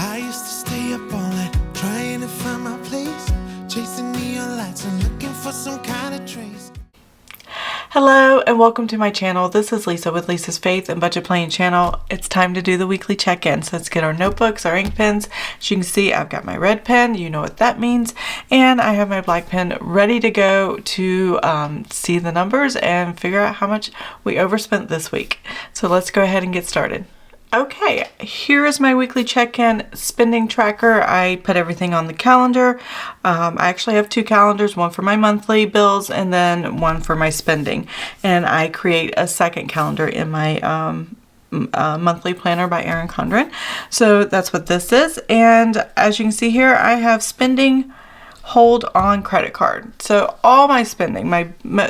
I used to stay up all night trying to find my place, chasing neon lights and looking for some kind of trace. Hello and welcome to my channel. This is Lisa with Lisa's Faith and Budget Planning channel. It's time to do the weekly check-in. So let's get our notebooks, our ink pens. As you can see, I've got my red pen, you know what that means, and I have my black pen ready to go to see the numbers and figure out how much we overspent this week. So let's go ahead and get started. Okay, here is my weekly check-in spending tracker. I put everything on the calendar. I actually have two calendars, one for my monthly bills and then one for my spending. And I create a second calendar in my monthly planner by Erin Condren. So that's what this is. And as you can see here, I have spending hold on credit card. So all my spending,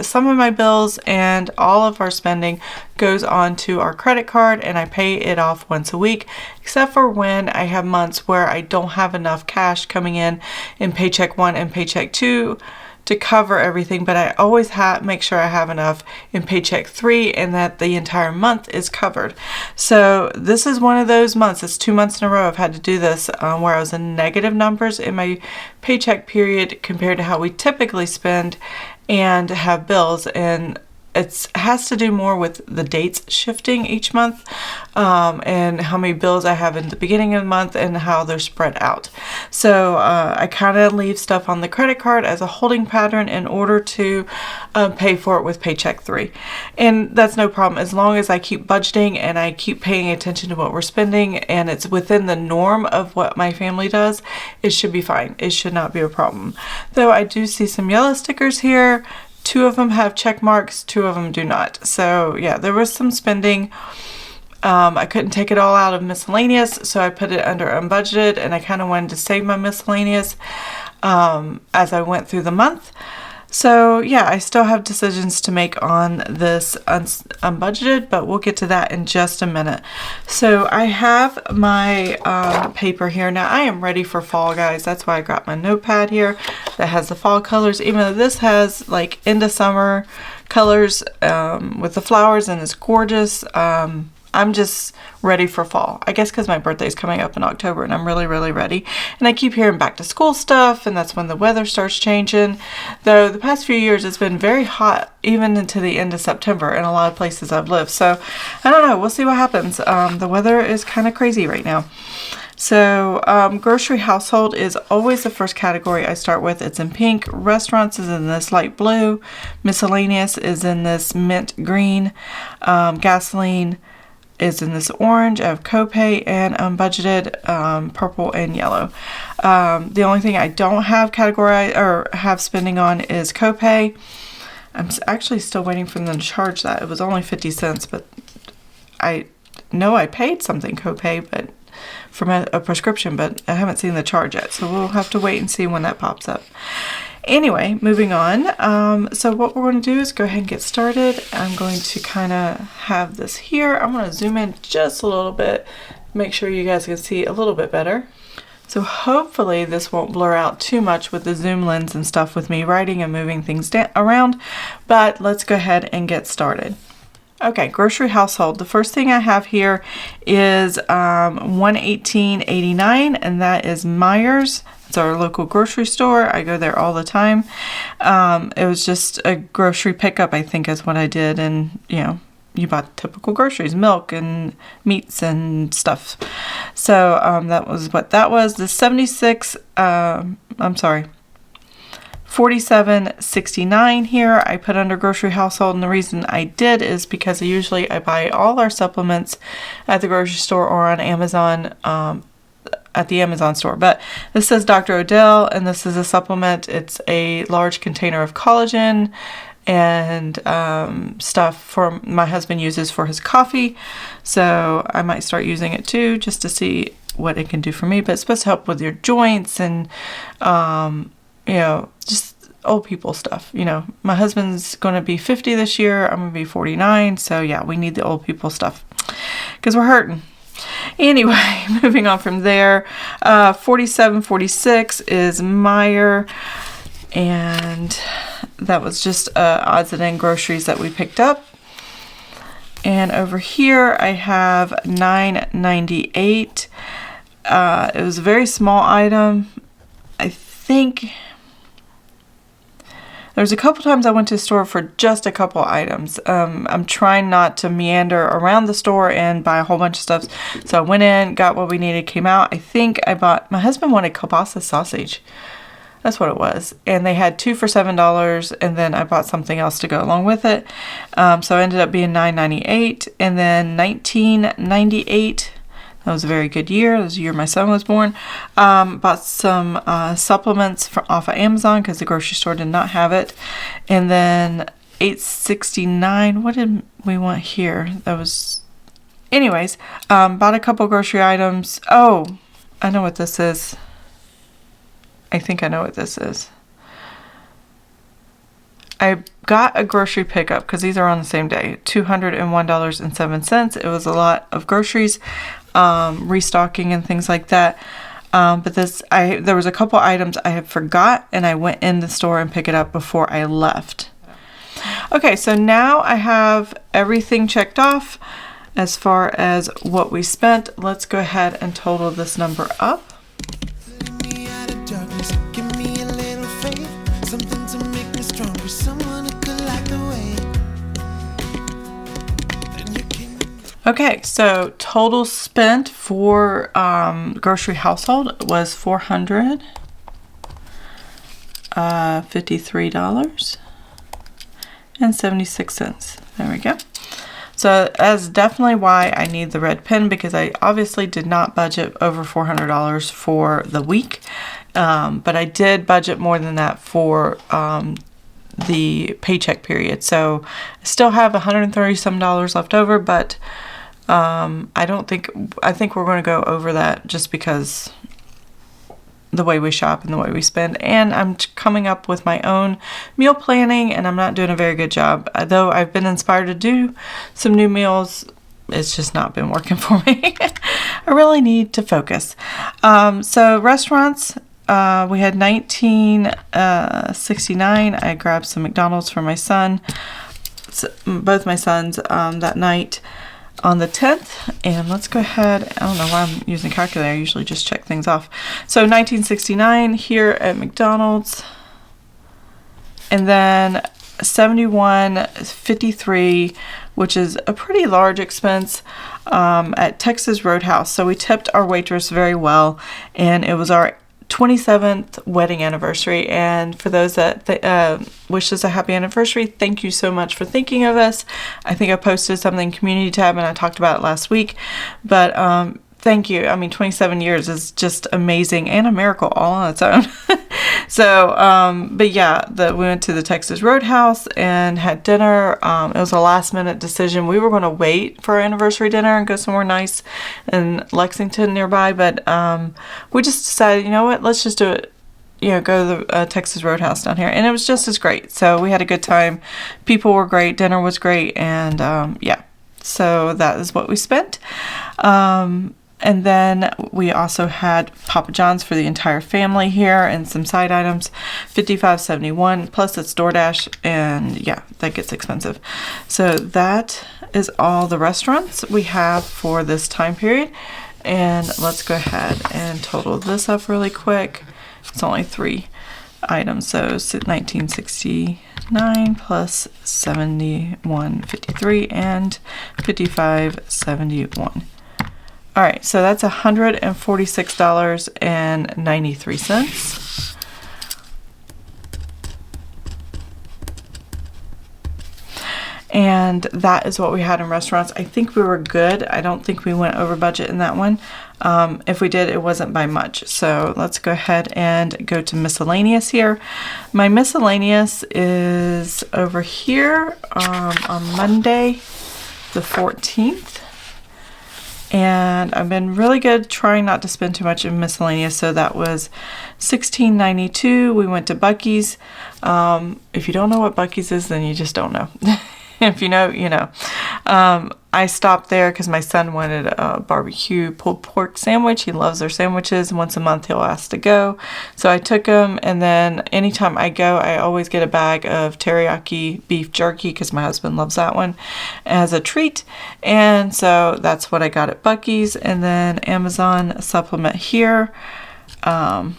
some of my bills and all of our spending goes on to our credit card, and I pay it off once a week, except for when I have months where I don't have enough cash coming in Paycheck 1 and Paycheck 2 to cover everything, but I always make sure I have enough in Paycheck 3 and that the entire month is covered. So this is one of those months. It's 2 months in a row I've had to do this where I was in negative numbers in my paycheck period compared to how we typically spend and have bills, and it has to do more with the dates shifting each month and how many bills I have in the beginning of the month and how they're spread out. So I kind of leave stuff on the credit card as a holding pattern in order to pay for it with Paycheck 3. And that's no problem as long as I keep budgeting and I keep paying attention to what we're spending and it's within the norm of what my family does. It should be fine. It should not be a problem. Though I do see some yellow stickers here. 2 of them have check marks, 2 of them do not. So yeah, there was some spending. I couldn't take it all out of miscellaneous, so I put it under unbudgeted, and I kind of wanted to save my miscellaneous as I went through the month. So yeah, I still have decisions to make on this unbudgeted, but we'll get to that in just a minute. So I have my paper here. Now I am ready for fall, guys. That's why I got my notepad here that has the fall colors, even though this has like into summer colors with the flowers and it's gorgeous. I'm just ready for fall. I guess because my birthday is coming up in October and I'm really, really ready. And I keep hearing back to school stuff, and that's when the weather starts changing. Though the past few years it's been very hot even into the end of September in a lot of places I've lived. So I don't know. We'll see what happens. The weather is kind of crazy right now. So grocery household is always the first category I start with. It's in pink. Restaurants is in this light blue. Miscellaneous is in this mint green. Gasoline is in this orange. I have copay and unbudgeted purple and yellow. The only thing I don't have categorized or have spending on is copay. I'm actually still waiting for them to charge that. It was only 50 cents, but I know I paid something copay, but from a prescription, but I haven't seen the charge yet. So we'll have to wait and see when that pops up. Anyway, moving on. So what we're going to do is go ahead and get started. I'm going to kind of have this here. I'm going to zoom in just a little bit, make sure you guys can see a little bit better. So hopefully this won't blur out too much with the zoom lens and stuff with me writing and moving things around, but let's go ahead and get started. Okay, grocery household. The first thing I have here is $118.89, and that is Myers. It's our local grocery store. I go there all the time. It was just a grocery pickup, I think, is what I did, and you bought typical groceries, milk and meats and stuff. So that was what that was. The 47.69 here I put under grocery household, and the reason I did is because usually I buy all our supplements at the grocery store or on Amazon, at the Amazon store. But this says Dr. Odell, and this is a supplement. It's a large container of collagen and stuff for my husband uses for his coffee. So I might start using it too, just to see what it can do for me. But it's supposed to help with your joints and just old people stuff. My husband's going to be 50 this year. I'm going to be 49. So yeah, we need the old people stuff because we're hurting. Anyway, moving on from there, 47.46 is Meijer, and that was just odds and end groceries that we picked up. And over here I have $9.98 It was a very small item. I think there was a couple times I went to the store for just a couple items. I'm trying not to meander around the store and buy a whole bunch of stuff. So I went in, got what we needed, came out. I think I bought, my husband wanted kielbasa sausage. That's what it was. And they had 2 for $7, and then I bought something else to go along with it. So it ended up being $9.98, and then $19.98. That was a very good year. It was the year my son was born. Bought some supplements off of Amazon because the grocery store did not have it. And then $8.69. What did we want here? That was... Anyways, bought a couple grocery items. Oh, I know what this is. I think I know what this is. I got a grocery pickup because these are on the same day. $201.07. It was a lot of groceries, restocking and things like that. But there was a couple items I had forgot, and I went in the store and picked it up before I left. Okay, so now I have everything checked off as far as what we spent. Let's go ahead and total this number up. Okay, so total spent for grocery household was $453.76. There we go. So that's definitely why I need the red pen, because I obviously did not budget over $400 for the week, but I did budget more than that for the paycheck period. So I still have $130 some left over, but I think we're going to go over that just because the way we shop and the way we spend. And I'm coming up with my own meal planning, and I'm not doing a very good job. Though I've been inspired to do some new meals, it's just not been working for me. I really need to focus. So restaurants, we had $19.69. I grabbed some McDonald's for my son, both my sons, that night on the 10th. And let's go ahead. I don't know why I'm using a calculator. I usually just check things off. So $19.69 here at McDonald's, and then $71.53, which is a pretty large expense, at Texas Roadhouse. So we tipped our waitress very well, and it was our 27th wedding anniversary. And for those that wish us a happy anniversary, thank you so much for thinking of us. I think I posted something in community tab and I talked about it last week, but thank you. I mean, 27 years is just amazing and a miracle all on its own. So, but yeah, we went to the Texas Roadhouse and had dinner. It was a last minute decision. We were going to wait for our anniversary dinner and go somewhere nice in Lexington nearby, but we just decided, you know what, let's just do it. Go to the Texas Roadhouse down here. And it was just as great. So we had a good time. People were great. Dinner was great. And yeah, so that is what we spent. And then we also had Papa John's for the entire family here and some side items, $55.71, plus it's DoorDash, and yeah, that gets expensive. So that is all the restaurants we have for this time period. And let's go ahead and total this up really quick. It's only 3 items, so $19.69 plus $71.53 and $55.71. All right, so that's $146.93. And that is what we had in restaurants. I think we were good. I don't think we went over budget in that one. If we did, it wasn't by much. So let's go ahead and go to miscellaneous here. My miscellaneous is over here on Monday, the 14th. And I've been really good trying not to spend too much in miscellaneous. So that was $16.92. We went to Buc-ee's. If you don't know what Buc-ee's is, then you just don't know. If you know, you know. I stopped there because my son wanted a barbecue pulled pork sandwich. He loves their sandwiches. Once a month he'll ask to go. So I took him, and then anytime I go, I always get a bag of teriyaki beef jerky because my husband loves that one as a treat. And so that's what I got at Buc-ee's. And then Amazon supplement here. That's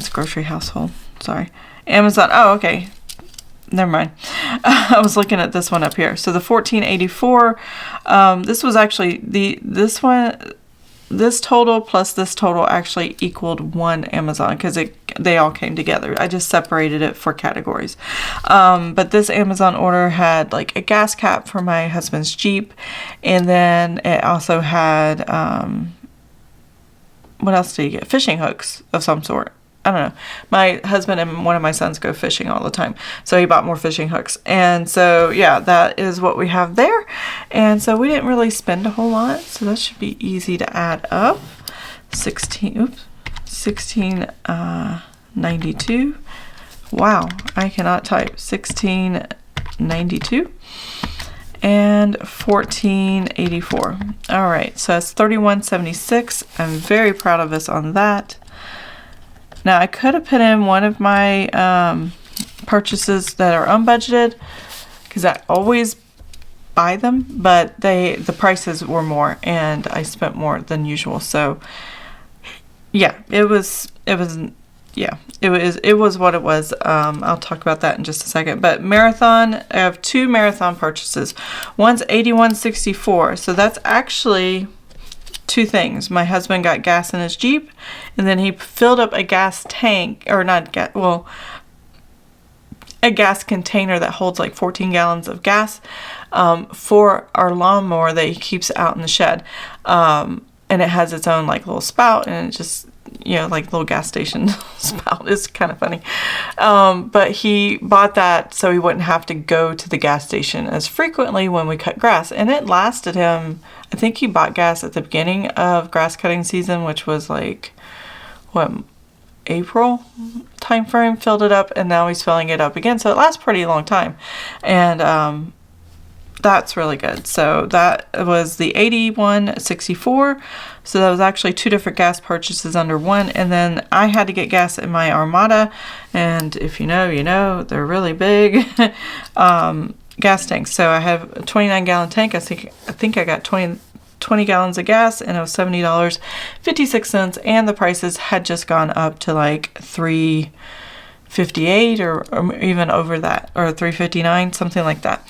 grocery household. Sorry. Amazon. Oh, okay. Never mind. I was looking at this one up here. So the $14.84. This was actually this total plus this total actually equaled one Amazon because they all came together. I just separated it for categories. But this Amazon order had like a gas cap for my husband's Jeep, and then it also had what else did you get? Fishing hooks of some sort. I don't know. My husband and one of my sons go fishing all the time. So he bought more fishing hooks. And so, yeah, that is what we have there. And so we didn't really spend a whole lot. So that should be easy to add up. 1692. Wow, I cannot type. 1692 and 1484. All right, so that's 3176. I'm very proud of us on that. Now, I could have put in one of my purchases that are unbudgeted because I always buy them, but the prices were more and I spent more than usual. So, yeah, it was what it was. I'll talk about that in just a second. But Marathon, I have two Marathon purchases. One's $81.64, so that's actually two things. My husband got gas in his Jeep, and then he filled up a gas tank, or not gas, well, a gas container that holds like 14 gallons of gas for our lawnmower that he keeps out in the shed. And it has its own like little spout, and it just, you know, like little gas station spout. It's kind of funny. But he bought that so he wouldn't have to go to the gas station as frequently when we cut grass. And it lasted him, I think he bought gas at the beginning of grass cutting season, which was like, April time frame, filled it up, and now he's filling it up again. So it lasts pretty long time. And that's really good. So that was the $81.64. So that was actually two different gas purchases under one. And then I had to get gas in my Armada. And if you know, you know, they're really big gas tanks. So I have a 29-gallon tank. I think I got 20 gallons of gas, and it was $70.56. And the prices had just gone up to like $3.58 or even over that, or $3.59, something like that.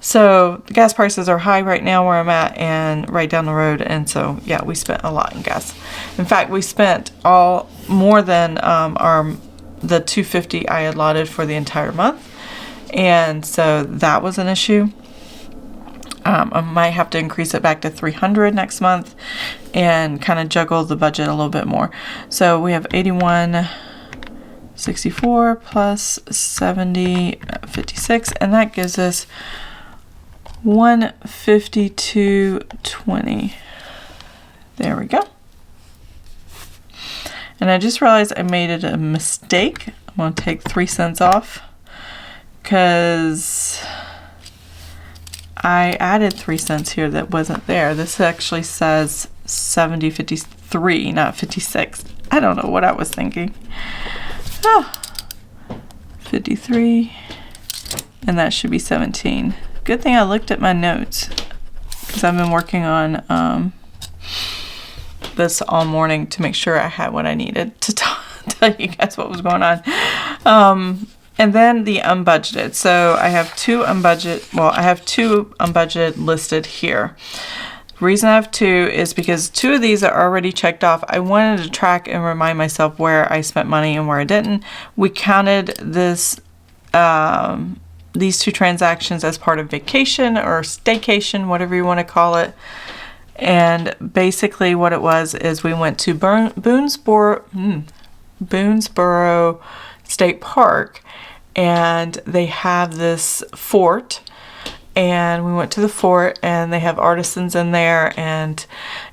So the gas prices are high right now where I'm at and right down the road. And so, yeah, we spent a lot in gas. In fact, we spent more than the $2.50 I allotted for the entire month. And so that was an issue. I might have to increase it back to $300 next month and kind of juggle the budget a little bit more. So we have $81.64 plus $70.56, and that gives us $152.20. There we go. And I just realized I made a mistake. I'm going to take 3 cents off because I added 3 cents here that wasn't there. This actually says 70.53, not 56. I don't know what I was thinking. Oh, 53, and that should be 17. Good thing I looked at my notes because I've been working on this all morning to make sure I had what I needed to tell you guys what was going on. And then the unbudgeted. So I have two unbudgeted listed here. The reason I have two is because two of these are already checked off. I wanted to track and remind myself where I spent money and where I didn't. We counted these two transactions as part of vacation or staycation, whatever you want to call it. And basically what it was is we went to Boonesboro State Park, and they have this fort, and we went to the fort, and they have artisans in there, and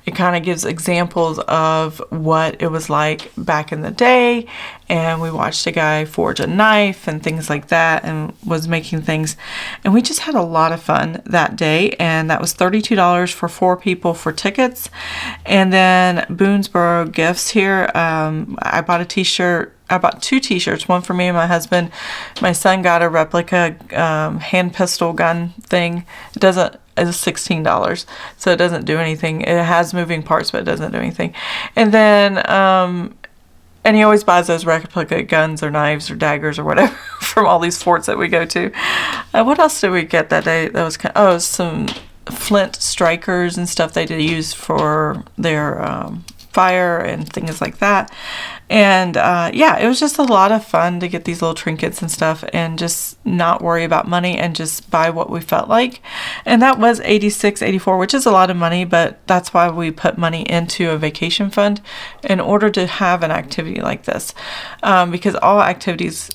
it kind of gives examples of what it was like back in the day. And we watched a guy forge a knife and things like that, and was making things, and we just had a lot of fun that day. And that was $32 for 4 people for tickets. And then Boonesboro gifts here, I bought a t-shirt. I bought 2 t-shirts, one for me and my husband. My son got a replica hand pistol gun thing. It's $16, so it doesn't do anything. It has moving parts, but it doesn't do anything. And then, and he always buys those replica guns or knives or daggers or whatever from all these forts that we go to. What else did we get that day? That was some flint strikers and stuff they did use for their fire and things like that. And yeah, it was just a lot of fun to get these little trinkets and stuff and just not worry about money and just buy what we felt like. And that was $86.84, which is a lot of money, but that's why we put money into a vacation fund in order to have an activity like this. Because all activities,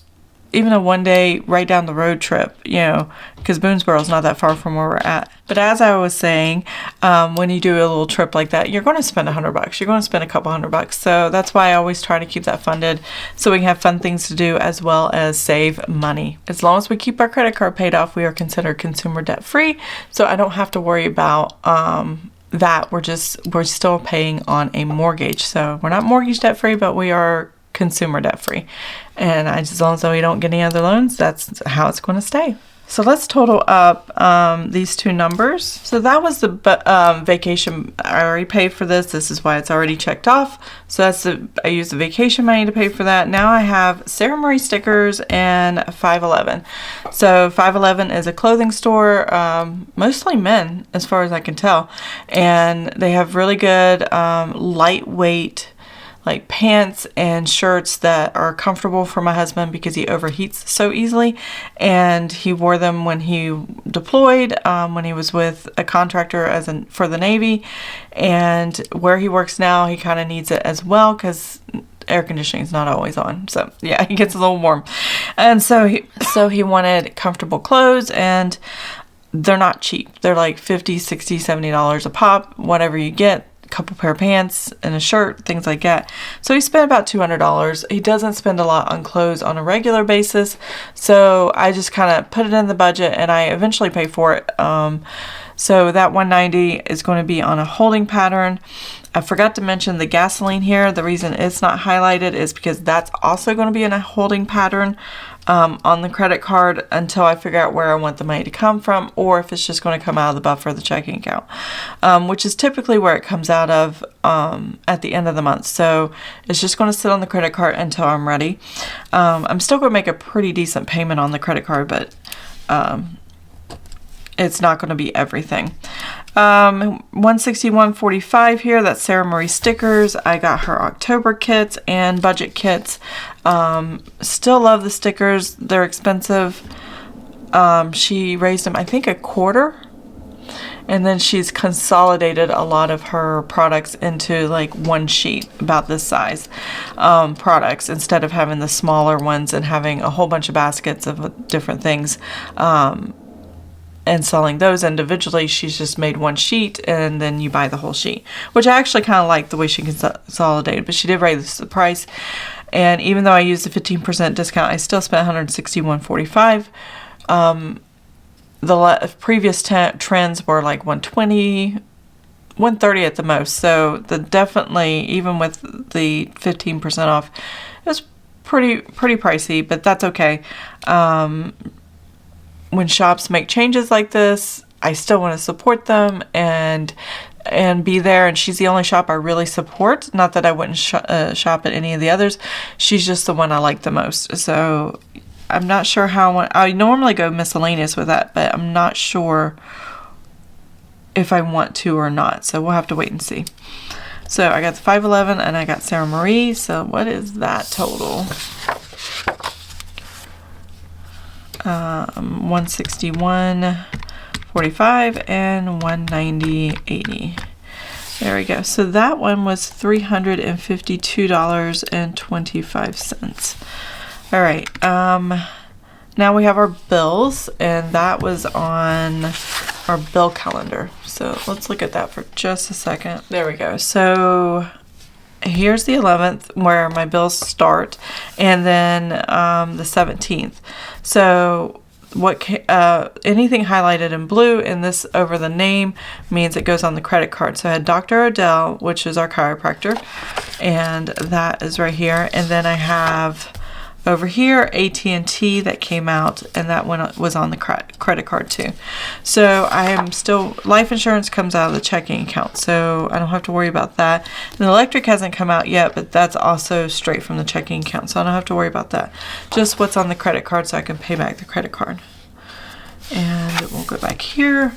even a one-day right down the road trip, because Boonesboro is not that far from where we're at. But as I was saying, when you do a little trip like that, you're going to spend $100. You're going to spend a couple $100. So that's why I always try to keep that funded so we can have fun things to do as well as save money. As long as we keep our credit card paid off, we are considered consumer debt free. So I don't have to worry about that. We're still paying on a mortgage. So we're not mortgage debt free, but we are consumer debt free. And as long as we don't get any other loans, that's how it's going to stay. So let's total up these 2 numbers. So that was the vacation. I already paid for this. This is why it's already checked off. So I used the vacation money to pay for that. Now I have Sara Marie stickers and 511. So 511 is a clothing store, mostly men as far as I can tell. And they have really good lightweight like pants and shirts that are comfortable for my husband because he overheats so easily, and he wore them when he deployed, when he was with a contractor for the Navy, and where he works now he kind of needs it as well because air conditioning is not always on. So yeah, he gets a little warm, and so he wanted comfortable clothes, and they're not cheap. They're like $50, $60, $70 a pop, whatever you get. Couple pair of pants and a shirt, things like that. So he spent about $200. He doesn't spend a lot on clothes on a regular basis, so I just kind of put it in the budget and I eventually pay for it. So that $190 is going to be on a holding pattern. I forgot to mention the gasoline here. The reason it's not highlighted is because that's also going to be in a holding pattern on the credit card until I figure out where I want the money to come from, or if it's just going to come out of the buffer of the checking account, which is typically where it comes out of at the end of the month. So it's just going to sit on the credit card until I'm ready. I'm still going to make a pretty decent payment on the credit card, but it's not going to be everything. $161.45 here. That's Sara Marie stickers. I got her October kits and budget kits. Still love the stickers. They're expensive. She raised them, I think, a quarter. And then she's consolidated a lot of her products into like one sheet about this size products, instead of having the smaller ones and having a whole bunch of baskets of different things. And selling those individually. She's just made one sheet and then you buy the whole sheet, which I actually kind of like the way she consolidated, but she did raise the price. And even though I used the 15% discount, I still spent $161.45. The previous trends were like $120, $130 at the most. So definitely, even with the 15% off, it was pretty pricey, but that's okay. When shops make changes like this, I still want to support them and be there. And she's the only shop I really support. Not that I wouldn't shop at any of the others. She's just the one I like the most. So I'm not sure how I normally go miscellaneous with that, but I'm not sure if I want to or not. So we'll have to wait and see. So I got the 511 and I got Sara Marie. So what is that total? 161.45 and 190.80. There we go. So that one was $352.25. All right. now we have our bills, and that was on our bill calendar. So let's look at that for just a second. There we go. So here's the 11th where my bills start, and then the 17th. So what anything highlighted in blue in this over the name means it goes on the credit card. So I had Dr. Odell, which is our chiropractor, and that is right here. And then I have over here AT&T that came out, and that one was on the credit card too. So I am still, life insurance comes out of the checking account, so I don't have to worry about that. And the electric hasn't come out yet, but that's also straight from the checking account, so I don't have to worry about that. Just what's on the credit card so I can pay back the credit card. And we'll go back here.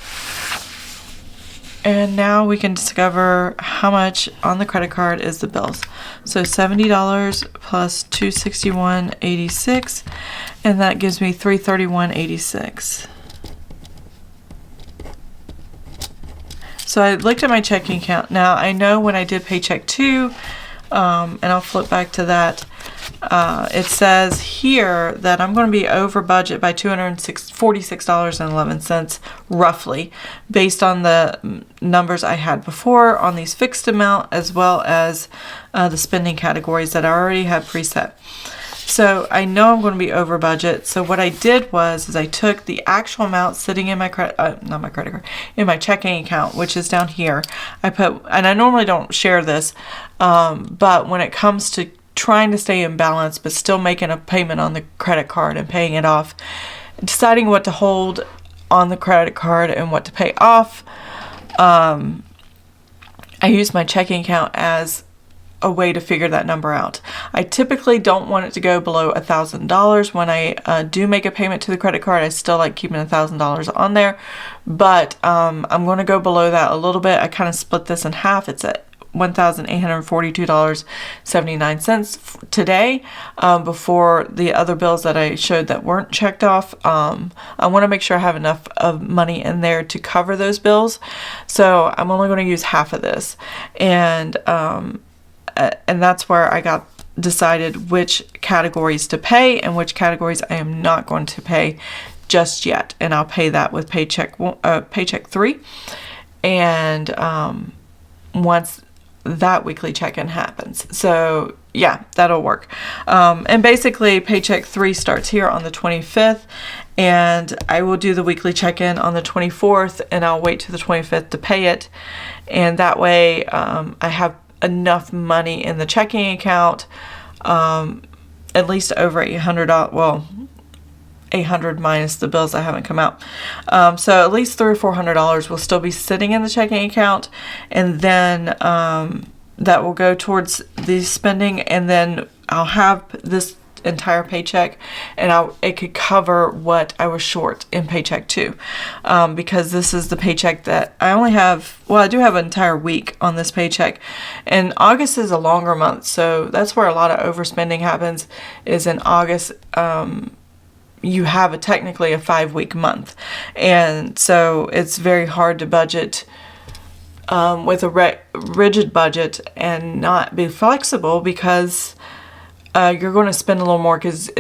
And now we can discover how much on the credit card is the bills. So $70 plus $261.86, and that gives me $331.86. So I looked at my checking account. Now I know when I did Paycheck 2, and I'll flip back to that, it says here that I'm going to be over budget by $246.11 roughly, based on the numbers I had before on these fixed amount, as well as the spending categories that I already had preset. So I know I'm going to be over budget. So what I did was I took the actual amount sitting in my in my checking account, which is down here. I put, and I normally don't share this, but when it comes to trying to stay in balance but still making a payment on the credit card and paying it off, deciding what to hold on the credit card and what to pay off, I use my checking account as a way to figure that number out. I typically don't want it to go below $1,000. When I do make a payment to the credit card, I still like keeping $1,000 on there, but I'm going to go below that a little bit. I kind of split this in half. It's at $1,842.79 today, before the other bills that I showed that weren't checked off. I want to make sure I have enough of money in there to cover those bills, so I'm only going to use half of this, and that's where I decided which categories to pay and which categories I am not going to pay just yet, and I'll pay that with Paycheck 3, and once that weekly check-in happens. So yeah, that'll work. And basically Paycheck 3 starts here on the 25th, and I will do the weekly check-in on the 24th, and I'll wait till the 25th to pay it. And that way I have enough money in the checking account, at least over $800, well, 800 minus the bills that haven't come out. So at least $300 or $400 will still be sitting in the checking account, and then that will go towards the spending, and then I'll have this entire paycheck, and it could cover what I was short in Paycheck 2, because this is the paycheck that I only have, well, I do have an entire week on this paycheck, and August is a longer month, so that's where a lot of overspending happens, is in August. You have technically a 5-week month, and so it's very hard to budget with a rigid budget and not be flexible, because you're going to spend a little more, because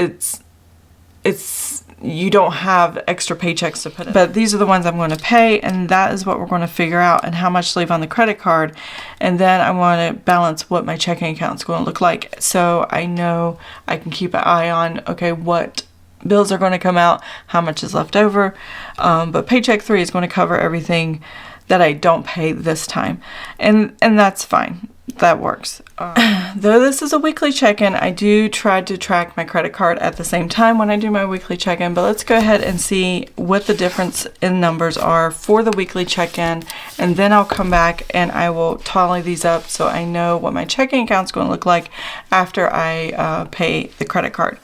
you don't have extra paychecks to put in. But these are the ones I'm going to pay, and that is what we're going to figure out, and how much to leave on the credit card. And then I want to balance what my checking account is going to look like, so I know I can keep an eye on, okay, what bills are going to come out, how much is left over. But Paycheck 3 is going to cover everything that I don't pay this time, and that's fine. That works. Though this is a weekly check-in, I do try to track my credit card at the same time when I do my weekly check-in, but let's go ahead and see what the difference in numbers are for the weekly check-in, and then I'll come back and I will tally these up so I know what my checking account's going to look like after I pay the credit card.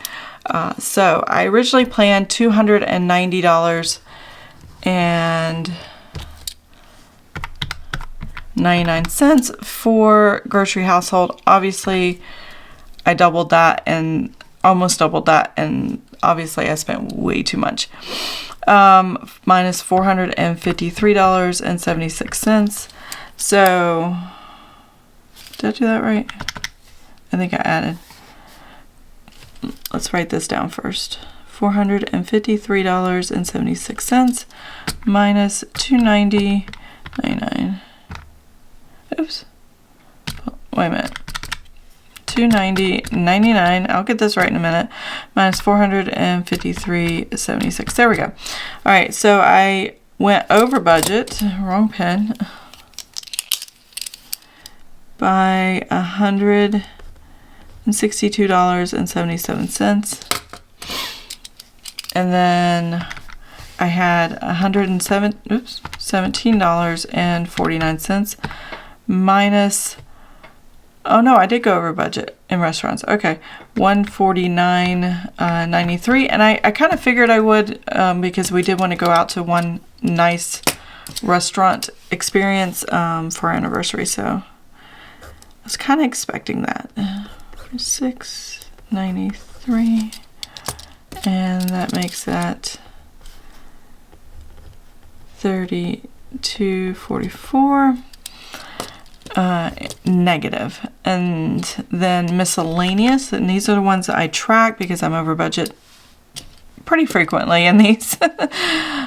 So I originally planned $290 and 99 cents for grocery household. Obviously I doubled that and almost doubled that, and obviously I spent way too much. Minus $453.76. So did I do that right? I think I added, let's write this down first. $453.76 minus $290.99. Oops. Wait a minute. $290.99. I'll get this right in a minute. Minus $453.76. There we go. All right, so I went over budget. Wrong pen. By $162.77. And then I had $17.49 minus, oh no, I did go over budget in restaurants. Okay, $149.93, and I kind of figured I would because we did want to go out to one nice restaurant experience for our anniversary, so I was kind of expecting that. $693, and that makes that $32.44 negative. And then miscellaneous, and these are the ones that I track because I'm over budget pretty frequently in these.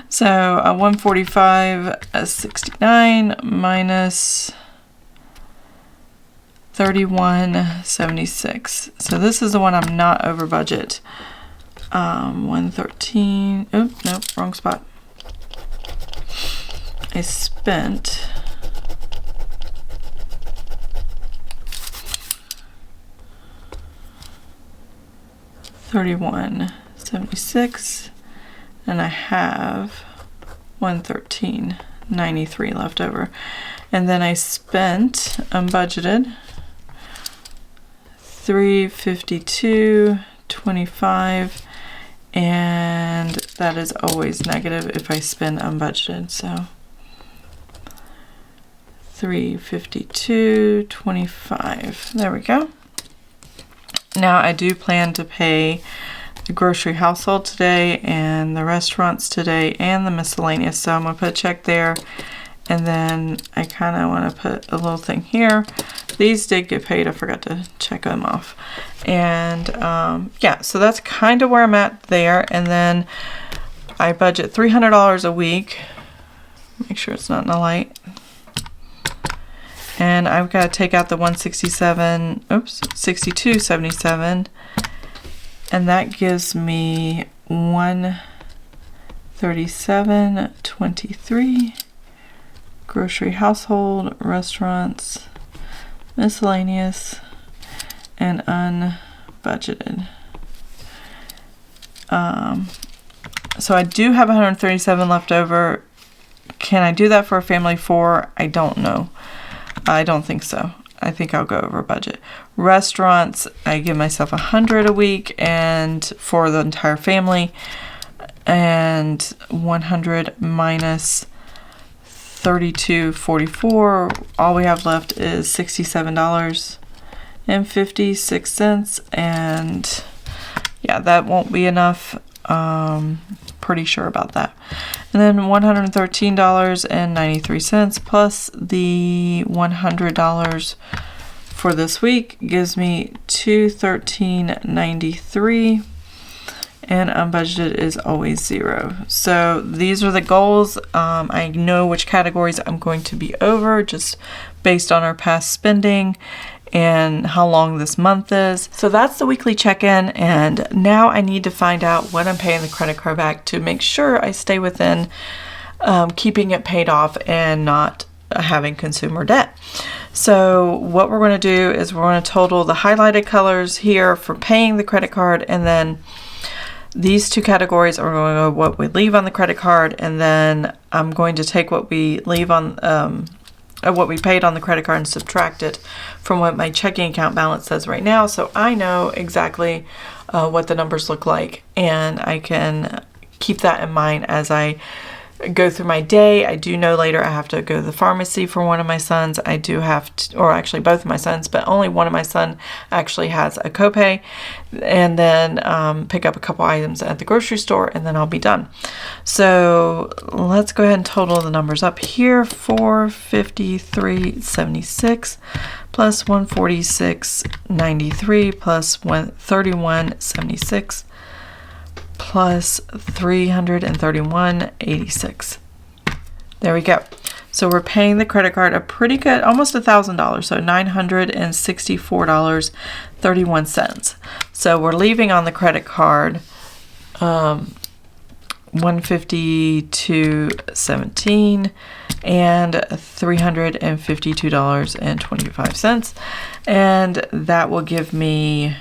So 145.69 minus 31.76. So this is the one I'm not over budget. 113. Oh, nope, wrong spot. I spent $31.76, and I have $113.93 left over. And then I spent unbudgeted $352.25, and that is always negative if I spend unbudgeted. So $352.25. There we go. Now I do plan to pay the grocery household today and the restaurants today and the miscellaneous. So I'm going to put a check there, and then I kind of want to put a little thing here. These did get paid. I forgot to check them off. And yeah, so that's kind of where I'm at there. And then I budget $300 a week. Make sure it's not in the light. And I've got to take out the $62.77, and that gives me $137.23. Grocery, household, restaurants, miscellaneous, and unbudgeted. So I do have $137 left over. Can I do that for a family of 4? I don't know. I don't think so. I think I'll go over budget. Restaurants, I give myself $100 a week, and for the entire family, and 100 minus $32.44. All we have left is $67.56, and yeah, that won't be enough. Pretty sure about that. And then $113.93 plus the $100 for this week gives me $213.93, and unbudgeted is always 0. So these are the goals. I know which categories I'm going to be over just based on our past spending and how long this month is. So that's the weekly check-in, and now I need to find out what I'm paying the credit card back to make sure I stay within keeping it paid off and not having consumer debt. So what we're going to do is we're going to total the highlighted colors here for paying the credit card, and then these two categories are going to go what we leave on the credit card, and then I'm going to take what we leave on what we paid on the credit card and subtract it from what my checking account balance says right now, so I know exactly what the numbers look like, and I can keep that in mind as I go through my day. I do know later I have to go to the pharmacy for one of my sons. I do have to, or actually both of my sons, but only one of my son actually has a copay, and then pick up a couple items at the grocery store, and then I'll be done. So let's go ahead and total the numbers up here. $453.76 plus $146.93 plus $31.76 plus $331.86. There we go. So we're paying the credit card a pretty good, almost $1,000, so $964.31. So we're leaving on the credit card $152.17 and $352.25, and that will give me,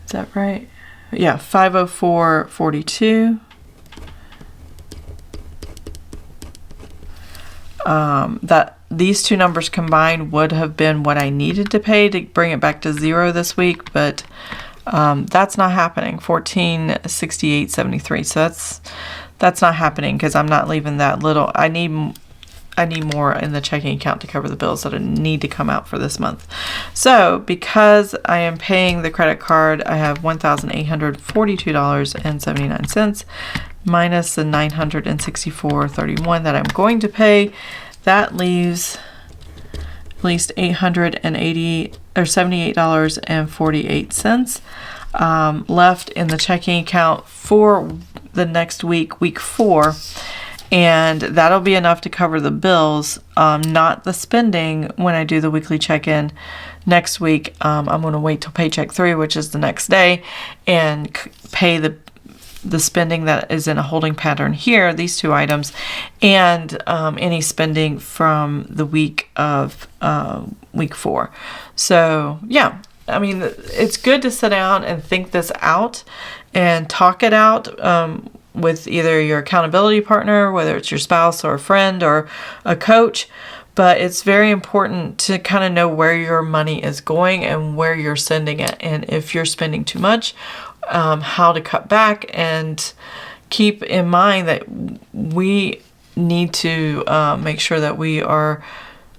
is that right? Yeah, $504.42. That these two numbers combined would have been what I needed to pay to bring it back to zero this week, but that's not happening. $1468.73. So that's not happening because I'm not leaving that little. I need more in the checking account to cover the bills that need to come out for this month. So because I am paying the credit card, I have $1,842.79 minus the $964.31 that I'm going to pay. That leaves at least $78.48 left in the checking account for the next week, week 4. And that'll be enough to cover the bills, not the spending when I do the weekly check-in next week. I'm going to wait till Paycheck 3, which is the next day, and pay the spending that is in a holding pattern here, these two items, and any spending from the week of week 4. So yeah, I mean, it's good to sit down and think this out and talk it out with either your accountability partner, whether it's your spouse or a friend or a coach. But it's very important to kind of know where your money is going and where you're sending it, and if you're spending too much, how to cut back, and keep in mind that we need to make sure that we are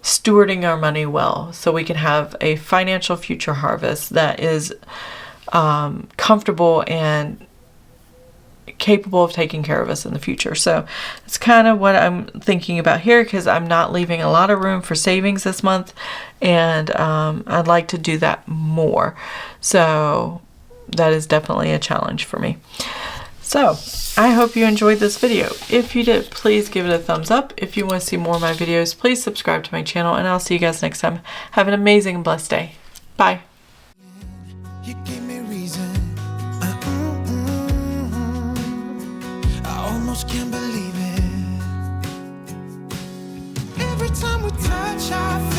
stewarding our money well so we can have a financial future harvest that is comfortable and capable of taking care of us in the future. So it's kind of what I'm thinking about here, because I'm not leaving a lot of room for savings this month, and I'd like to do that more. So that is definitely a challenge for me. So I hope you enjoyed this video. If you did, please give it a thumbs up. If you want to see more of my videos, please subscribe to my channel, and I'll see you guys next time. Have an amazing and blessed day. Bye. You gave me reason. I almost can't believe it. Every time we touch, I feel